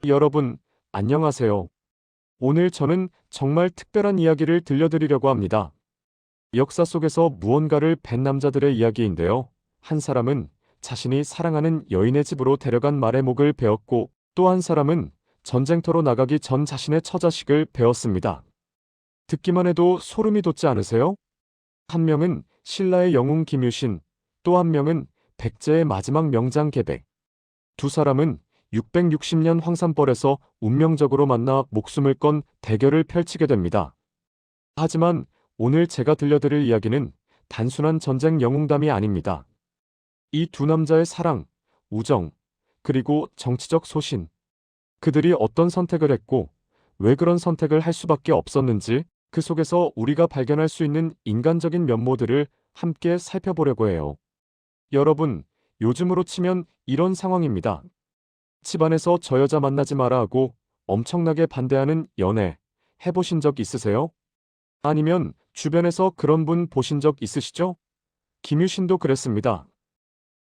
여러분, 안녕하세요. 오늘 저는 정말 특별한 이야기를 들려드리려고 합니다. 역사 속에서 무언가를 벤 남자들의 이야기인데요. 한 사람은 자신이 사랑하는 여인의 집으로 데려간 말의 목을 베었고, 또 한 사람은 전쟁터로 나가기 전 자신의 처자식을 베었습니다. 듣기만 해도 소름이 돋지 않으세요? 한 명은 신라의 영웅 김유신, 또 한 명은 백제의 마지막 명장 계백. 두 사람은 660년 황산벌에서 운명적으로 만나 목숨을 건 대결을 펼치게 됩니다. 하지만 오늘 제가 들려드릴 이야기는 단순한 전쟁 영웅담이 아닙니다. 이 두 남자의 사랑, 우정, 그리고 정치적 소신. 그들이 어떤 선택을 했고, 왜 그런 선택을 할 수밖에 없었는지, 그 속에서 우리가 발견할 수 있는 인간적인 면모들을 함께 살펴보려고 해요. 여러분, 요즘으로 치면 이런 상황입니다. 집안에서 저 여자 만나지 마라 하고 엄청나게 반대하는 연애 해보신 적 있으세요? 아니면 주변에서 그런 분 보신 적 있으시죠? 김유신도 그랬습니다.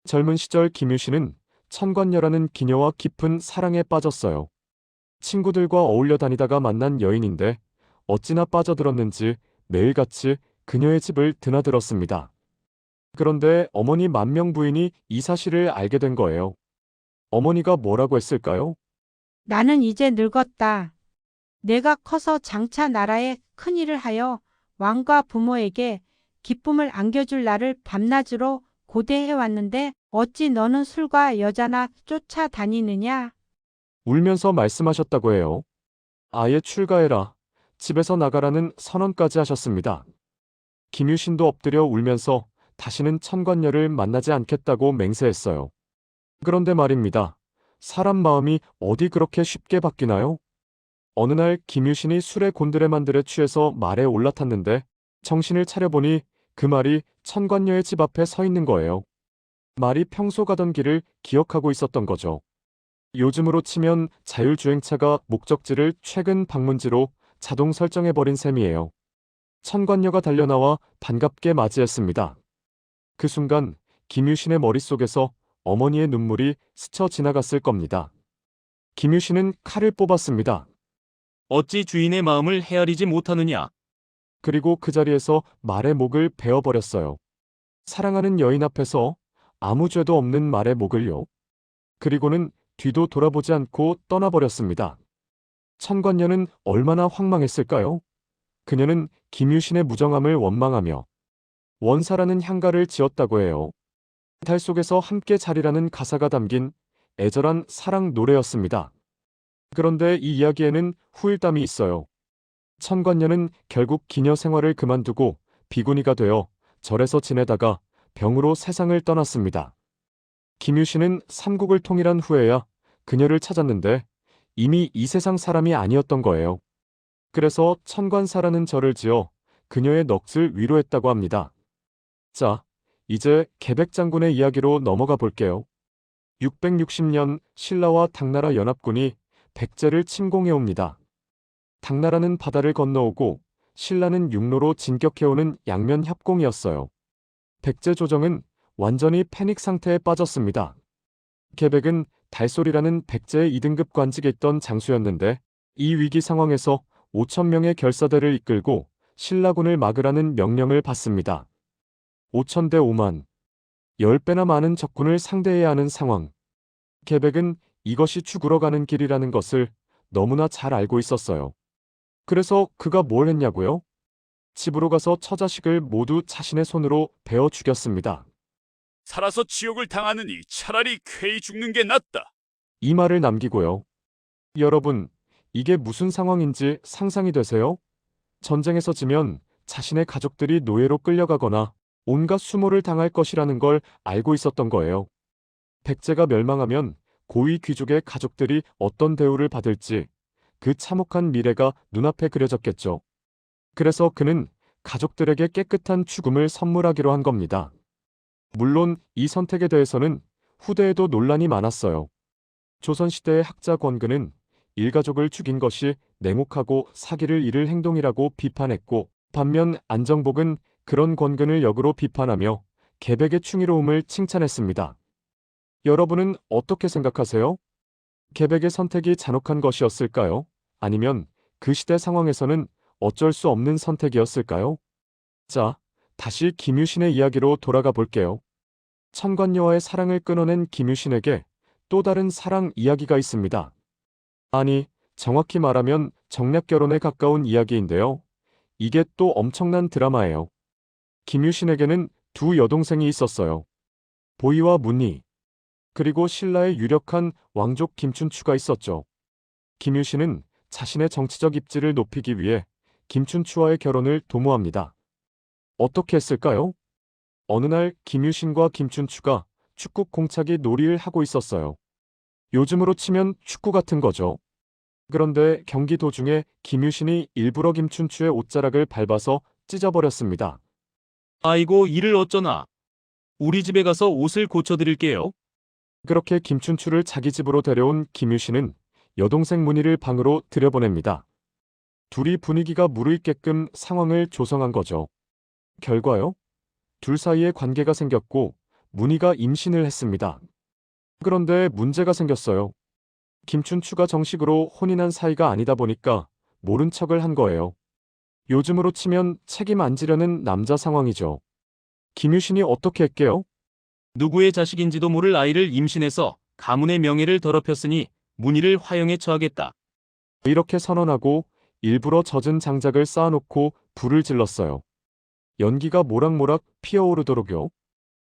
젊은 시절 김유신은 천관녀라는 기녀와 깊은 사랑에 빠졌어요. 친구들과 어울려 다니다가 만난 여인인데 어찌나 빠져들었는지 매일같이 그녀의 집을 드나들었습니다. 그런데 어머니 만명 부인이 이 사실을 알게 된 거예요. 어머니가 뭐라고 했을까요? 나는 이제 늙었다. 내가 커서 장차 나라에 큰일을 하여 왕과 부모에게 기쁨을 안겨줄 나를 밤낮으로 고대해 왔는데 어찌 너는 술과 여자나 쫓아다니느냐? 울면서 말씀하셨다고 해요. 아예 출가해라. 집에서 나가라는 선언까지 하셨습니다. 김유신도 엎드려 울면서 다시는 천관녀를 만나지 않겠다고 맹세했어요. 그런데 말입니다. 사람 마음이 어디 그렇게 쉽게 바뀌나요? 어느 날 김유신이 술에 곤드레만들에 취해서 말에 올라탔는데 정신을 차려보니 그 말이 천관녀의 집 앞에 서 있는 거예요. 말이 평소 가던 길을 기억하고 있었던 거죠. 요즘으로 치면 자율주행차가 목적지를 최근 방문지로 자동 설정해버린 셈이에요. 천관녀가 달려나와 반갑게 맞이했습니다. 그 순간 김유신의 머릿속에서 어머니의 눈물이 스쳐 지나갔을 겁니다. 김유신은 칼을 뽑았습니다. 어찌 주인의 마음을 헤아리지 못하느냐? 그리고 그 자리에서 말의 목을 베어버렸어요. 사랑하는 여인 앞에서 아무 죄도 없는 말의 목을요. 그리고는 뒤도 돌아보지 않고 떠나버렸습니다. 천관녀는 얼마나 황망했을까요? 그녀는 김유신의 무정함을 원망하며 원사라는 향가를 지었다고 해요. 달 속에서 함께 자리라는 가사가 담긴 애절한 사랑 노래였습니다. 그런데 이 이야기에는 후일담이 있어요. 천관녀는 결국 기녀 생활을 그만두고 비구니가 되어 절에서 지내다가 병으로 세상을 떠났습니다. 김유신은 삼국을 통일한 후에야 그녀를 찾았는데 이미 이 세상 사람이 아니었던 거예요. 그래서 천관사라는 절을 지어 그녀의 넋을 위로했다고 합니다. 자, 이제 계백장군의 이야기로 넘어가 볼게요. 660년 신라와 당나라 연합군이 백제를 침공해옵니다. 당나라는 바다를 건너오고 신라는 육로로 진격해오는 양면 협공이었어요. 백제 조정은 완전히 패닉 상태에 빠졌습니다. 계백은 달소리라는 백제의 2등급 관직에 있던 장수였는데 이 위기 상황에서 5,000명의 결사대를 이끌고 신라군을 막으라는 명령을 받습니다. 5,000대 5만, 10배나 많은 적군을 상대해야 하는 상황. 계백은 이것이 죽으러 가는 길이라는 것을 너무나 잘 알고 있었어요. 그래서 그가 뭘 했냐고요? 집으로 가서 처자식을 모두 자신의 손으로 베어 죽였습니다. 살아서 지옥을 당하느니 차라리 쾌히 죽는 게 낫다. 이 말을 남기고요. 여러분, 이게 무슨 상황인지 상상이 되세요? 전쟁에서 지면 자신의 가족들이 노예로 끌려가거나 온갖 수모를 당할 것이라는 걸 알고 있었던 거예요. 백제가 멸망하면 고위 귀족의 가족들이 어떤 대우를 받을지 그 참혹한 미래가 눈앞에 그려졌겠죠. 그래서 그는 가족들에게 깨끗한 죽음을 선물하기로 한 겁니다. 물론 이 선택에 대해서는 후대에도 논란이 많았어요. 조선시대의 학자 권근은 일가족을 죽인 것이 냉혹하고 사기를 잃을 행동이라고 비판했고, 반면 안정복은 그런 권근을 역으로 비판하며 계백의 충의로움을 칭찬했습니다. 여러분은 어떻게 생각하세요? 계백의 선택이 잔혹한 것이었을까요? 아니면 그 시대 상황에서는 어쩔 수 없는 선택이었을까요? 자, 다시 김유신의 이야기로 돌아가 볼게요. 천관녀와의 사랑을 끊어낸 김유신에게 또 다른 사랑 이야기가 있습니다. 아니, 정확히 말하면 정략 결혼에 가까운 이야기인데요. 이게 또 엄청난 드라마예요. 김유신에게는 두 여동생이 있었어요. 보이와 문희. 그리고 신라의 유력한 왕족 김춘추가 있었죠. 김유신은 자신의 정치적 입지를 높이기 위해 김춘추와의 결혼을 도모합니다. 어떻게 했을까요? 어느 날 김유신과 김춘추가 축구 공차기 놀이를 하고 있었어요. 요즘으로 치면 축구 같은 거죠. 그런데 경기 도중에 김유신이 일부러 김춘추의 옷자락을 밟아서 찢어버렸습니다. 아이고, 이를 어쩌나. 우리 집에 가서 옷을 고쳐드릴게요. 그렇게 김춘추를 자기 집으로 데려온 김유신은 여동생 문희를 방으로 들여보냅니다. 둘이 분위기가 무르익게끔 상황을 조성한 거죠. 결과요? 둘 사이에 관계가 생겼고 문희가 임신을 했습니다. 그런데 문제가 생겼어요. 김춘추가 정식으로 혼인한 사이가 아니다 보니까 모른 척을 한 거예요. 요즘으로 치면 책임 안 지려는 남자 상황이죠. 김유신이 어떻게 했게요? 누구의 자식인지도 모를 아이를 임신해서 가문의 명예를 더럽혔으니 문희를 화형에 처하겠다. 이렇게 선언하고 일부러 젖은 장작을 쌓아놓고 불을 질렀어요. 연기가 모락모락 피어오르도록요.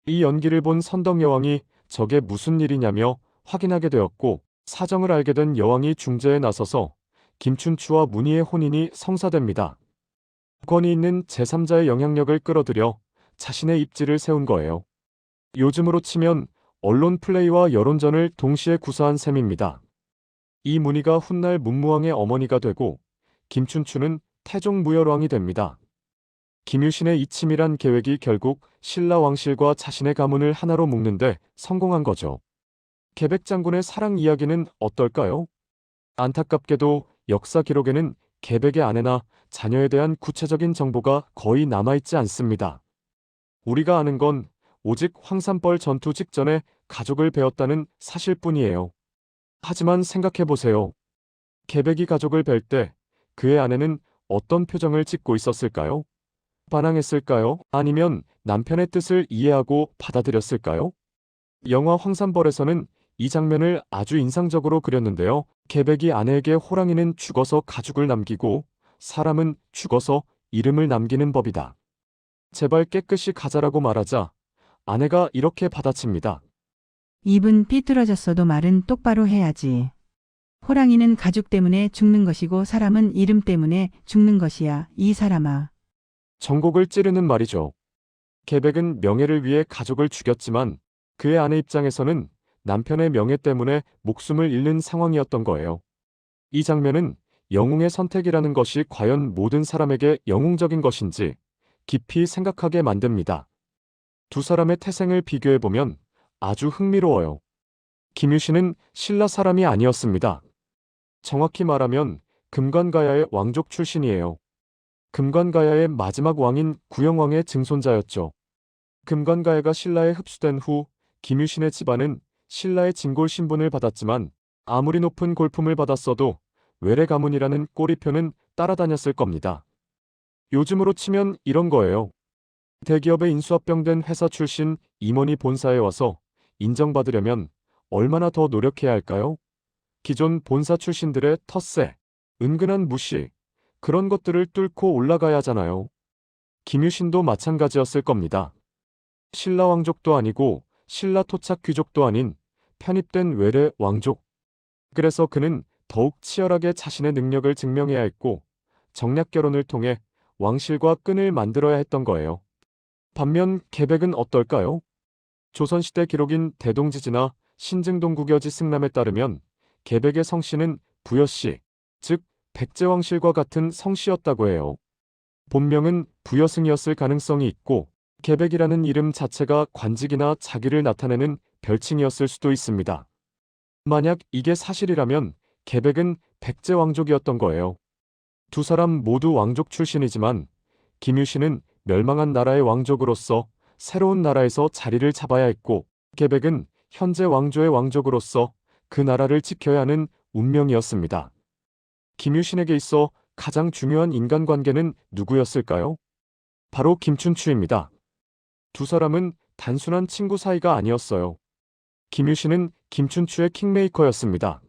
이 연기를 본 선덕 여왕이 저게 무슨 일이냐며 확인하게 되었고 사정을 알게 된 여왕이 중재에 나서서 김춘추와 문희의 혼인이 성사됩니다. 권위 있는 제3자의 영향력을 끌어들여 자신의 입지를 세운 거예요. 요즘으로 치면 언론 플레이와 여론전을 동시에 구사한 셈입니다. 이 문희가 훗날 문무왕의 어머니가 되고 김춘추는 태종 무열왕이 됩니다. 김유신의 이 치밀한 계획이 결국 신라 왕실과 자신의 가문을 하나로 묶는데 성공한 거죠. 계백 장군의 사랑 이야기는 어떨까요? 안타깝게도 역사 기록에는 계백의 아내나 자녀에 대한 구체적인 정보가 거의 남아있지 않습니다. 우리가 아는 건 오직 황산벌 전투 직전에 가족을 베었다는 사실뿐이에요. 하지만 생각해보세요. 계백이 가족을 뵐 때 그의 아내는 어떤 표정을 짓고 있었을까요? 반항했을까요? 아니면 남편의 뜻을 이해하고 받아들였을까요? 영화 황산벌에서는 이 장면을 아주 인상적으로 그렸는데요. 계백이 아내에게 호랑이는 죽어서 가죽을 남기고 사람은 죽어서 이름을 남기는 법이다. 제발 깨끗이 가자라고 말하자 아내가 이렇게 받아칩니다. 입은 삐뚤어졌어도 말은 똑바로 해야지. 호랑이는 가죽 때문에 죽는 것이고 사람은 이름 때문에 죽는 것이야, 이 사람아. 전곡을 찌르는 말이죠. 계백은 명예를 위해 가족을 죽였지만 그의 아내 입장에서는 남편의 명예 때문에 목숨을 잃는 상황이었던 거예요. 이 장면은 영웅의 선택이라는 것이 과연 모든 사람에게 영웅적인 것인지 깊이 생각하게 만듭니다. 두 사람의 태생을 비교해보면 아주 흥미로워요. 김유신은 신라 사람이 아니었습니다. 정확히 말하면 금관가야의 왕족 출신이에요. 금관가야의 마지막 왕인 구영왕의 증손자였죠. 금관가야가 신라에 흡수된 후 김유신의 집안은 신라의 진골 신분을 받았지만 아무리 높은 골품을 받았어도 외래 가문이라는 꼬리표는 따라다녔을 겁니다. 요즘으로 치면 이런 거예요. 대기업에 인수합병된 회사 출신 임원이 본사에 와서 인정받으려면 얼마나 더 노력해야 할까요? 기존 본사 출신들의 텃세, 은근한 무시, 그런 것들을 뚫고 올라가야 하잖아요. 김유신도 마찬가지였을 겁니다. 신라 왕족도 아니고 신라 토착 귀족도 아닌 편입된 외래 왕족. 그래서 그는 더욱 치열하게 자신의 능력을 증명해야 했고 정략 결혼을 통해 왕실과 끈을 만들어야 했던 거예요. 반면 계백은 어떨까요? 조선시대 기록인 대동지지나 신증동국여지 승남에 따르면 계백의 성씨는 부여씨, 즉 백제왕실과 같은 성씨였다고 해요. 본명은 부여승이었을 가능성이 있고 계백이라는 이름 자체가 관직이나 자기를 나타내는 별칭이었을 수도 있습니다. 만약 이게 사실이라면 계백은 백제왕족이었던 거예요. 두 사람 모두 왕족 출신이지만 김유신은 멸망한 나라의 왕족으로서 새로운 나라에서 자리를 잡아야 했고 계백은 현재 왕조의 왕족으로서 그 나라를 지켜야 하는 운명이었습니다. 김유신에게 있어 가장 중요한 인간관계는 누구였을까요? 바로 김춘추입니다. 두 사람은 단순한 친구 사이가 아니었어요. 김유신은 김춘추의 킹메이커였습니다.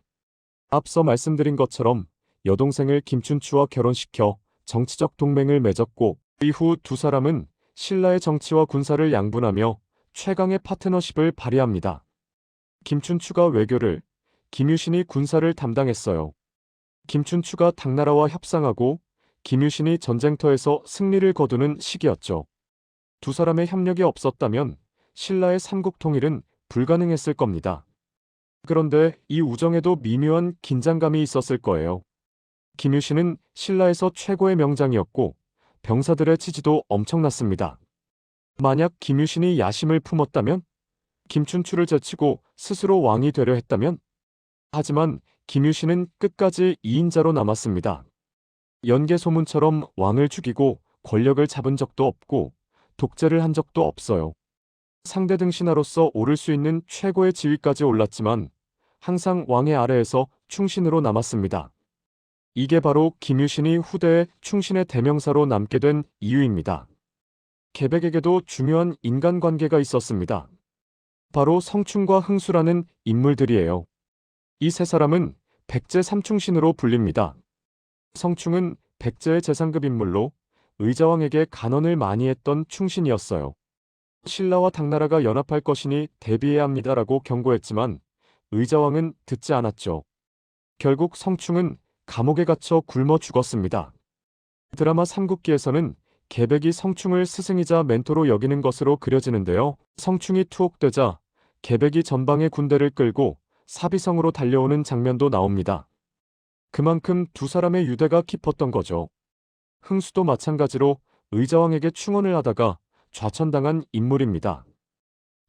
앞서 말씀드린 것처럼 여동생을 김춘추와 결혼시켜 정치적 동맹을 맺었고 이후 두 사람은 신라의 정치와 군사를 양분하며 최강의 파트너십을 발휘합니다. 김춘추가 외교를, 김유신이 군사를 담당했어요. 김춘추가 당나라와 협상하고 김유신이 전쟁터에서 승리를 거두는 시기였죠. 두 사람의 협력이 없었다면 신라의 삼국 통일은 불가능했을 겁니다. 그런데 이 우정에도 미묘한 긴장감이 있었을 거예요. 김유신은 신라에서 최고의 명장이었고 병사들의 지지도 엄청났습니다. 만약 김유신이 야심을 품었다면, 김춘추를 제치고 스스로 왕이 되려 했다면, 하지만 김유신은 끝까지 2인자로 남았습니다. 연개 소문처럼 왕을 죽이고 권력을 잡은 적도 없고 독재를 한 적도 없어요. 상대 등신하로서 오를 수 있는 최고의 지위까지 올랐지만 항상 왕의 아래에서 충신으로 남았습니다. 이게 바로 김유신이 후대에 충신의 대명사로 남게 된 이유입니다. 계백에게도 중요한 인간관계가 있었습니다. 바로 성충과 흥수라는 인물들이에요. 이 세 사람은 백제 삼충신으로 불립니다. 성충은 백제의 재상급 인물로 의자왕에게 간언을 많이 했던 충신이었어요. 신라와 당나라가 연합할 것이니 대비해야 합니다라고 경고했지만 의자왕은 듣지 않았죠. 결국 성충은 감옥에 갇혀 굶어 죽었습니다. 드라마 삼국기에서는 계백이 성충을 스승이자 멘토로 여기는 것으로 그려지는데요. 성충이 투옥되자 계백이 전방의 군대를 끌고 사비성으로 달려오는 장면도 나옵니다. 그만큼 두 사람의 유대가 깊었던 거죠. 흥수도 마찬가지로 의자왕에게 충언을 하다가 좌천당한 인물입니다.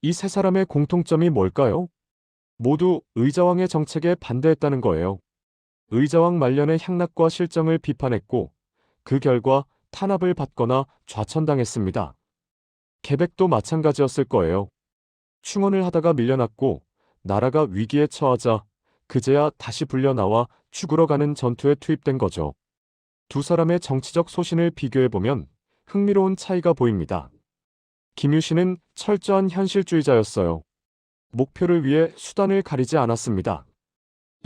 이 세 사람의 공통점이 뭘까요? 모두 의자왕의 정책에 반대했다는 거예요. 의자왕 말년의 향락과 실정을 비판했고 그 결과 탄압을 받거나 좌천당했습니다. 계백도 마찬가지였을 거예요. 충언을 하다가 밀려났고 나라가 위기에 처하자 그제야 다시 불려나와 죽으러 가는 전투에 투입된 거죠. 두 사람의 정치적 소신을 비교해보면 흥미로운 차이가 보입니다. 김유신은 철저한 현실주의자였어요. 목표를 위해 수단을 가리지 않았습니다.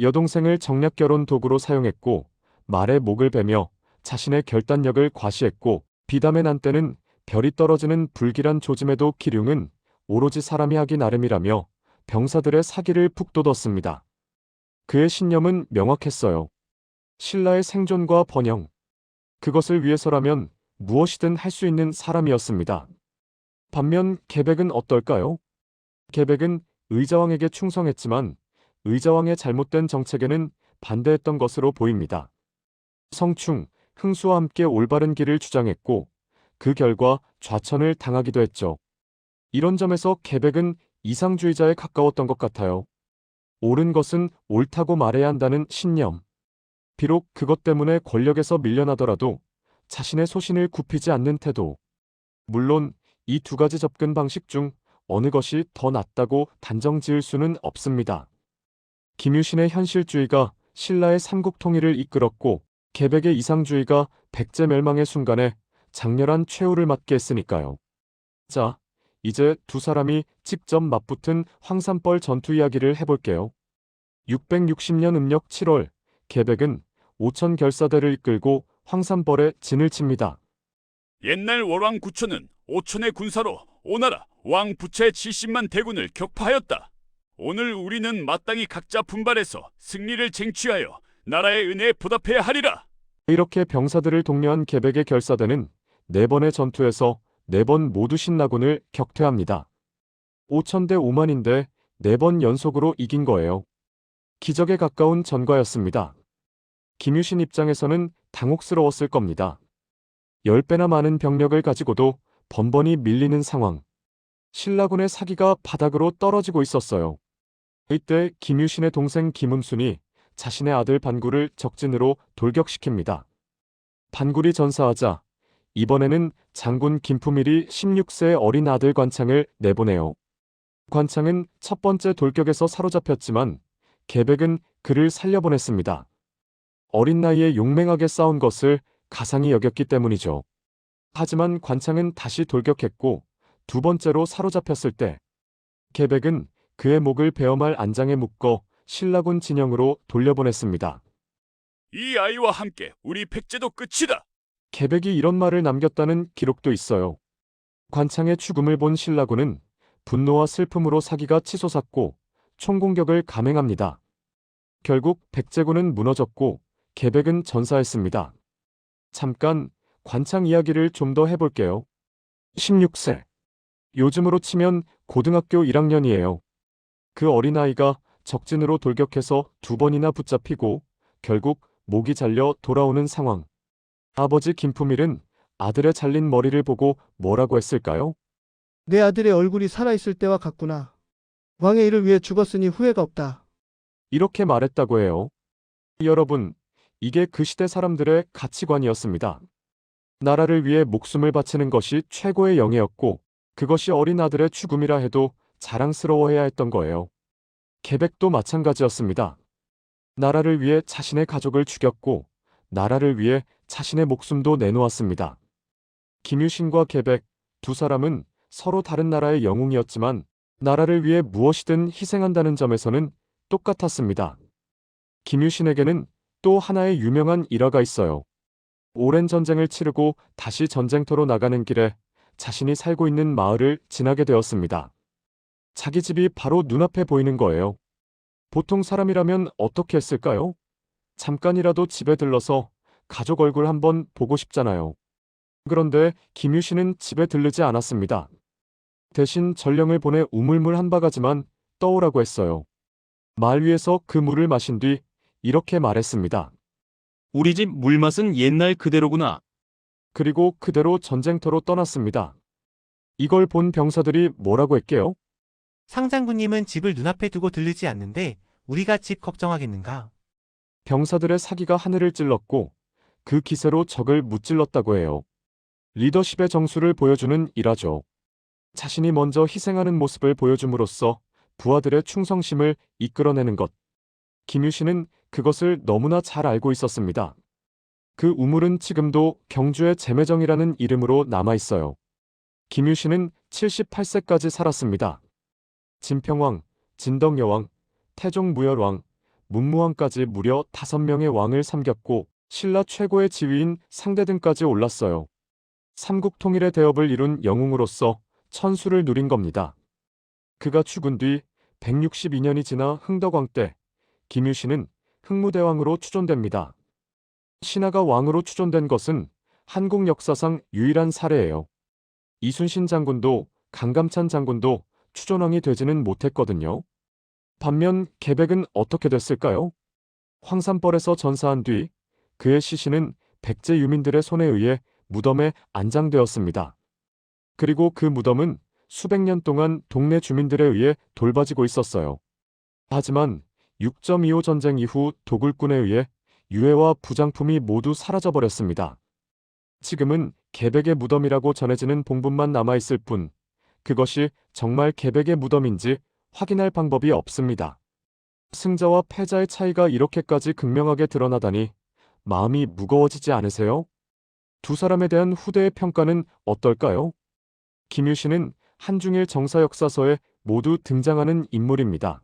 여동생을 정략결혼 도구로 사용했고 말의 목을 베며 자신의 결단력을 과시했고 비담의 난 때는 별이 떨어지는 불길한 조짐에도 기륭은 오로지 사람이 하기 나름이라며 병사들의 사기를 북돋웠습니다. 그의 신념은 명확했어요. 신라의 생존과 번영, 그것을 위해서라면 무엇이든 할 수 있는 사람이었습니다. 반면 계백은 어떨까요? 계백은 의자왕에게 충성했지만 의자왕의 잘못된 정책에는 반대했던 것으로 보입니다. 성충, 흥수와 함께 올바른 길을 주장했고 그 결과 좌천을 당하기도 했죠. 이런 점에서 계백은 이상주의자에 가까웠던 것 같아요. 옳은 것은 옳다고 말해야 한다는 신념. 비록 그것 때문에 권력에서 밀려나더라도 자신의 소신을 굽히지 않는 태도. 물론 이 두 가지 접근 방식 중 어느 것이 더 낫다고 단정 지을 수는 없습니다. 김유신의 현실주의가 신라의 삼국 통일을 이끌었고 계백의 이상주의가 백제 멸망의 순간에 장렬한 최후를 맞게 했으니까요. 자, 이제 두 사람이 직접 맞붙은 황산벌 전투 이야기를 해볼게요. 660년 음력 7월, 계백은 5천 결사대를 이끌고 황산벌에 진을 칩니다. 옛날 월왕 구초는 5천의 군사로 오나라 왕 부채 70만 대군을 격파하였다. 오늘 우리는 마땅히 각자 분발해서 승리를 쟁취하여 나라의 은혜에 보답해야 하리라. 이렇게 병사들을 독려한 계백의 결사대는 4번의 전투에서 4번 모두 신라군을 격퇴합니다. 5천 대 5만인데 4번 연속으로 이긴 거예요. 기적에 가까운 전과였습니다. 김유신 입장에서는 당혹스러웠을 겁니다. 10배나 많은 병력을 가지고도 번번이 밀리는 상황. 신라군의 사기가 바닥으로 떨어지고 있었어요. 이때 김유신의 동생 김음순이 자신의 아들 반구를 적진으로 돌격시킵니다. 반굴이 전사하자 이번에는 장군 김품일이 16세의 어린 아들 관창을 내보내요. 관창은 첫 번째 돌격에서 사로잡혔지만 계백은 그를 살려보냈습니다. 어린 나이에 용맹하게 싸운 것을 가상히 여겼기 때문이죠. 하지만 관창은 다시 돌격했고 두 번째로 사로잡혔을 때 계백은 그의 목을 베어말 안장에 묶어 신라군 진영으로 돌려보냈습니다. 이 아이와 함께 우리 백제도 끝이다. 계백이 이런 말을 남겼다는 기록도 있어요. 관창의 죽음을 본 신라군은 분노와 슬픔으로 사기가 치솟았고 총공격을 감행합니다. 결국 백제군은 무너졌고 계백은 전사했습니다. 잠깐 관창 이야기를 좀 더 해볼게요. 16세. 요즘으로 치면 고등학교 1학년이에요. 그 어린아이가 적진으로 돌격해서 두 번이나 붙잡히고 결국 목이 잘려 돌아오는 상황. 아버지 김품일은 아들의 잘린 머리를 보고 뭐라고 했을까요? 내 아들의 얼굴이 살아있을 때와 같구나. 왕의 일을 위해 죽었으니 후회가 없다. 이렇게 말했다고 해요. 여러분, 이게 그 시대 사람들의 가치관이었습니다. 나라를 위해 목숨을 바치는 것이 최고의 영예였고 그것이 어린 아들의 죽음이라 해도 자랑스러워해야 했던 거예요. 계백도 마찬가지였습니다. 나라를 위해 자신의 가족을 죽였고 나라를 위해 자신의 목숨도 내놓았습니다. 김유신과 계백 두 사람은 서로 다른 나라의 영웅이었지만 나라를 위해 무엇이든 희생한다는 점에서는 똑같았습니다. 김유신에게는 또 하나의 유명한 일화가 있어요. 오랜 전쟁을 치르고 다시 전쟁터로 나가는 길에 자신이 살고 있는 마을을 지나게 되었습니다. 자기 집이 바로 눈앞에 보이는 거예요. 보통 사람이라면 어떻게 했을까요? 잠깐이라도 집에 들러서 가족 얼굴 한번 보고 싶잖아요. 그런데 김유신은 집에 들르지 않았습니다. 대신 전령을 보내 우물물 한 바가지만 떠오라고 했어요. 말 위에서 그 물을 마신 뒤 이렇게 말했습니다. 우리 집 물맛은 옛날 그대로구나. 그리고 그대로 전쟁터로 떠났습니다. 이걸 본 병사들이 뭐라고 했게요? 상장군님은 집을 눈앞에 두고 들르지 않는데 우리가 집 걱정하겠는가? 병사들의 사기가 하늘을 찔렀고 그 기세로 적을 무찔렀다고 해요. 리더십의 정수를 보여주는 일화죠. 자신이 먼저 희생하는 모습을 보여줌으로써 부하들의 충성심을 이끌어내는 것. 김유신은 그것을 너무나 잘 알고 있었습니다. 그 우물은 지금도 경주의 제매정이라는 이름으로 남아있어요. 김유신은 78세까지 살았습니다. 진평왕, 진덕여왕, 태종무열왕, 문무왕까지 무려 5명의 왕을 삼겼고 신라 최고의 지위인 상대 등까지 올랐어요. 삼국 통일의 대업을 이룬 영웅으로서 천수를 누린 겁니다. 그가 죽은 뒤 162년이 지나 흥덕왕 때 김유신은 흥무대왕으로 추존됩니다. 신하가 왕으로 추존된 것은 한국 역사상 유일한 사례예요. 이순신 장군도 강감찬 장군도 추존왕이 되지는 못했거든요. 반면 계백은 어떻게 됐을까요? 황산벌에서 전사한 뒤 그의 시신은 백제 유민들의 손에 의해 무덤에 안장되었습니다. 그리고 그 무덤은 수백 년 동안 동네 주민들에 의해 돌봐지고 있었어요. 하지만 6.25 전쟁 이후 도굴꾼에 의해 유해와 부장품이 모두 사라져버렸습니다. 지금은 계백의 무덤이라고 전해지는 봉분만 남아있을 뿐 그것이 정말 계백의 무덤인지 확인할 방법이 없습니다. 승자와 패자의 차이가 이렇게까지 극명하게 드러나다니 마음이 무거워지지 않으세요? 두 사람에 대한 후대의 평가는 어떨까요? 김유신은 한중일 정사 역사서에 모두 등장하는 인물입니다.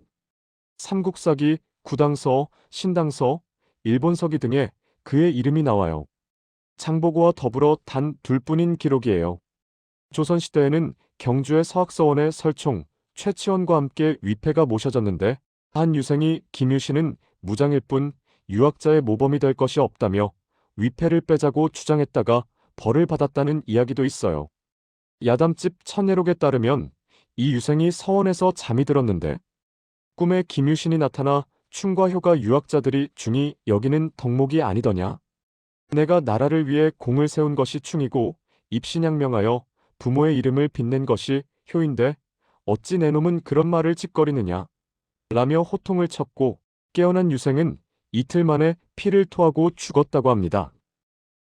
삼국사기, 구당서, 신당서, 일본서기 등에 그의 이름이 나와요. 장보고와 더불어 단 둘뿐인 기록이에요. 조선시대에는 경주의 서학서원의 설총, 최치원과 함께 위패가 모셔졌는데 한 유생이 김유신은 무장일 뿐 유학자의 모범이 될 것이 없다며 위패를 빼자고 주장했다가 벌을 받았다는 이야기도 있어요. 야담집 천예록에 따르면 이 유생이 서원에서 잠이 들었는데 꿈에 김유신이 나타나 충과 효가 유학자들이 중이 여기는 덕목이 아니더냐? 내가 나라를 위해 공을 세운 것이 충이고 입신양명하여 부모의 이름을 빛낸 것이 효인데 어찌 내 놈은 그런 말을 짓거리느냐? 라며 호통을 쳤고 깨어난 유생은 이틀 만에 피를 토하고 죽었다고 합니다.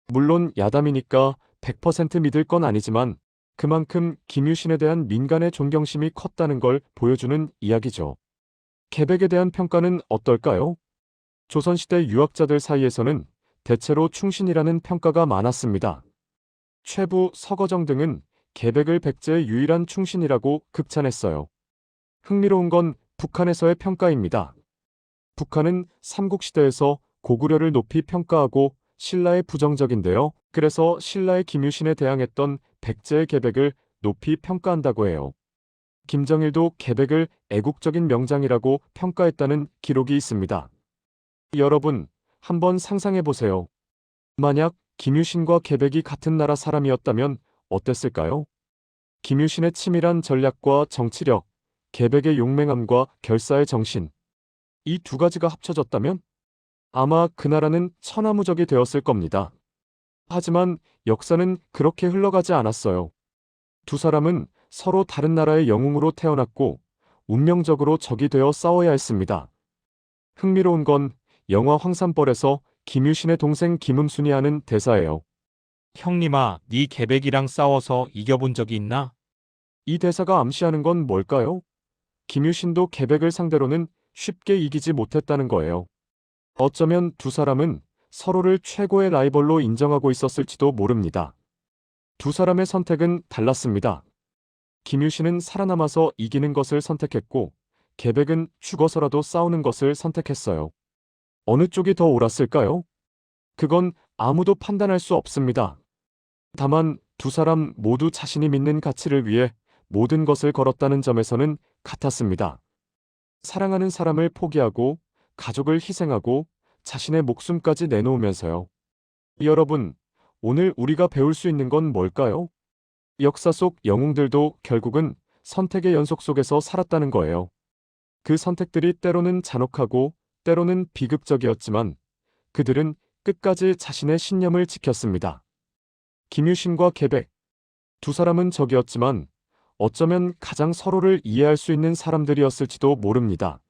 물론 야담이니까 100% 믿을 건 아니지만 그만큼 김유신에 대한 민간의 존경심이 컸다는 걸 보여주는 이야기죠. 계백에 대한 평가는 어떨까요? 조선시대 유학자들 사이에서는 대체로 충신이라는 평가가 많았습니다. 최부, 서거정 등은 계백을 백제의 유일한 충신이라고 극찬했어요. 흥미로운 건 북한에서의 평가입니다. 북한은 삼국시대에서 고구려를 높이 평가하고 신라에 부정적인데요. 그래서 신라의 김유신에 대항했던 백제의 계백을 높이 평가한다고 해요. 김정일도 계백을 애국적인 명장이라고 평가했다는 기록이 있습니다. 여러분, 한번 상상해 보세요. 만약 김유신과 계백이 같은 나라 사람이었다면 어땠을까요? 김유신의 치밀한 전략과 정치력, 계백의 용맹함과 결사의 정신, 이 두 가지가 합쳐졌다면 아마 그 나라는 천하무적이 되었을 겁니다. 하지만 역사는 그렇게 흘러가지 않았어요. 두 사람은 서로 다른 나라의 영웅으로 태어났고 운명적으로 적이 되어 싸워야 했습니다. 흥미로운 건 영화 황산벌에서 김유신의 동생 김음순이 하는 대사예요. 형님아, 네 계백이랑 싸워서 이겨본 적이 있나? 이 대사가 암시하는 건 뭘까요? 김유신도 계백을 상대로는 쉽게 이기지 못했다는 거예요. 어쩌면 두 사람은 서로를 최고의 라이벌로 인정하고 있었을지도 모릅니다. 두 사람의 선택은 달랐습니다. 김유신은 살아남아서 이기는 것을 선택했고, 계백은 죽어서라도 싸우는 것을 선택했어요. 어느 쪽이 더 옳았을까요? 그건 아무도 판단할 수 없습니다. 다만 두 사람 모두 자신이 믿는 가치를 위해 모든 것을 걸었다는 점에서는 같았습니다. 사랑하는 사람을 포기하고 가족을 희생하고 자신의 목숨까지 내놓으면서요. 여러분, 오늘 우리가 배울 수 있는 건 뭘까요? 역사 속 영웅들도 결국은 선택의 연속 속에서 살았다는 거예요. 그 선택들이 때로는 잔혹하고 때로는 비극적이었지만 그들은 끝까지 자신의 신념을 지켰습니다. 김유신과 계백, 두 사람은 적이었지만 어쩌면 가장 서로를 이해할 수 있는 사람들이었을지도 모릅니다.